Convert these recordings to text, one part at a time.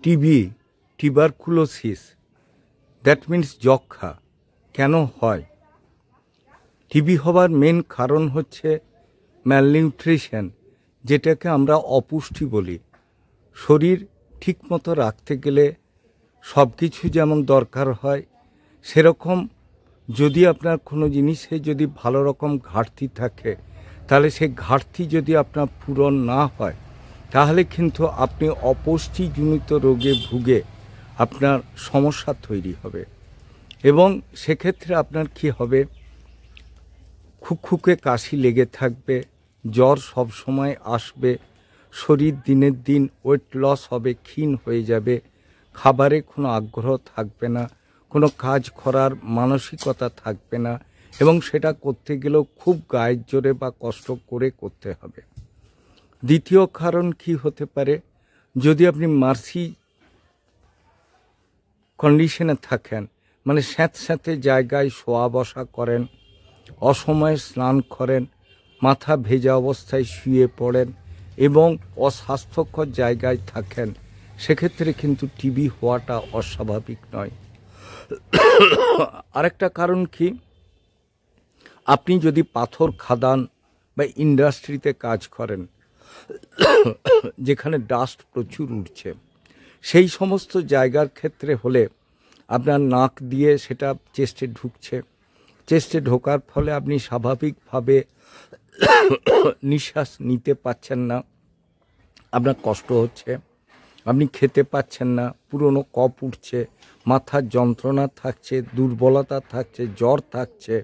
TB, tuberculosis, that means যক্ষ্মা কেন হয়? টিবি হবার মেন কারণ হচ্ছে ম্যালনিউট্রিশন, যেটাকে আমরা অপুষ্টি বলি। শরীর ঠিকমতো রাখতে গেলে সব কিছু যেমন দরকার হয়, সেরকম যদি আপনার কোনো জিনিসে যদি ভালো রকম ঘাটতি থাকে, তাহলে সেই ঘাটতি যদি আপনার পূরণ না হয়, তাহলে কিন্তু আপনি অপুষ্টিজনিত রোগে ভুগে আপনার সমস্যা তৈরি হবে। এবং সেক্ষেত্রে আপনার কি হবে, খুকখুকে কাশি লেগে থাকবে, জ্বর সব সময় আসবে, শরীর দিনের দিন ওয়েট লস হবে, ক্ষীণ হয়ে যাবে, খাবারে কোনো আগ্রহ থাকবে না, কোনো কাজ করার মানসিকতা থাকবে না, এবং সেটা করতে গেলেও খুব গায়ের জোরে বা কষ্ট করে করতে হবে। দ্বিতীয় কারণ কি হতে পারে, যদি আপনি মার্সি কন্ডিশনে থাকেন, মানে স্যাঁতস্যাঁতে জায়গায় শোয়া বসা করেন, অসময়ে স্নান করেন, মাথা ভেজা অবস্থায় শুয়ে পড়েন এবং অস্বাস্থ্যকর জায়গায় থাকেন, সেক্ষেত্রে কিন্তু টিবি হওয়াটা অস্বাভাবিক নয়। আরেকটা কারণ কি, আপনি যদি পাথর খাদান বা ইন্ডাস্ট্রিতে কাজ করেন যেখানে ডাস্ট প্রচুর উঠছে, সেই সমস্ত জায়গার ক্ষেত্রে হলে আপনার নাক দিয়ে সেটা চেস্টে ঢুকছে, চেস্টে ঢোকার ফলে আপনি স্বাভাবিকভাবে নিঃশ্বাস নিতে পাচ্ছেন না, আপনার কষ্ট হচ্ছে, আপনি খেতে পাচ্ছেন না, পুরনো কফ উঠছে, মাথার যন্ত্রণা থাকছে, দুর্বলতা থাকছে, জ্বর থাকছে,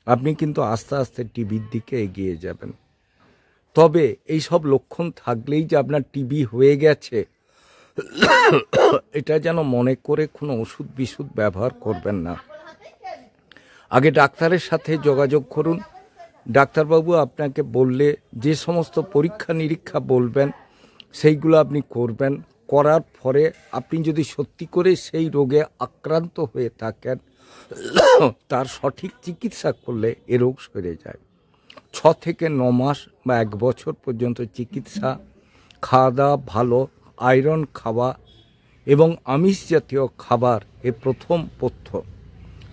আপনি কিন্তু আস্তে আস্তে টিবির দিকে এগিয়ে যাবেন। তবে এই সব লক্ষণ থাকলেই যে আপনার টিবি হয়ে গেছে এটা যেন মনে করে কোনো ওষুধ বিশুধ ব্যবহার করবেন না। আগে ডাক্তারের সাথে যোগাযোগ করুন। ডাক্তারবাবু আপনাকে বললে যে সমস্ত পরীক্ষা নিরীক্ষা বলবেন সেইগুলো আপনি করবেন। করার পরে আপনি যদি সত্যি করে সেই রোগে আক্রান্ত হয়ে থাকেন, তার সঠিক চিকিৎসা করলে এ রোগ সেরে যায়। 6 থেকে 9 মাস বা 1 বছর পর্যন্ত চিকিৎসা, খাওয়া দাওয়া ভালো, আয়রন খাওয়া এবং আমিষ জাতীয় খাবার এ প্রথম পথ্য।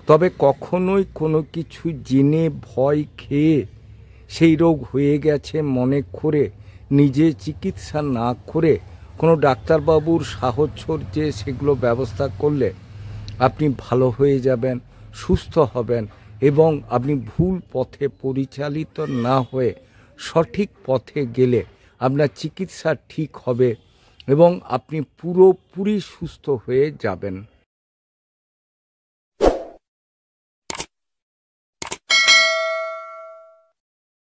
তবে কখনোই কোনো কিছু জেনে ভয় খেয়ে সেই রোগ হয়ে গেছে মনে করে নিজে চিকিৎসা না করে কোনো ডাক্তারবাবুর সাহচর্যে সেগুলো ব্যবস্থা করলে আপনি ভালো হয়ে যাবেন, সুস্থ হবেন এবং আপনি ভুল পথে পরিচালিত না হয়ে সঠিক পথে গেলে আপনার চিকিৎসা ঠিক হবে এবং আপনি পুরোপুরি সুস্থ হয়ে যাবেন।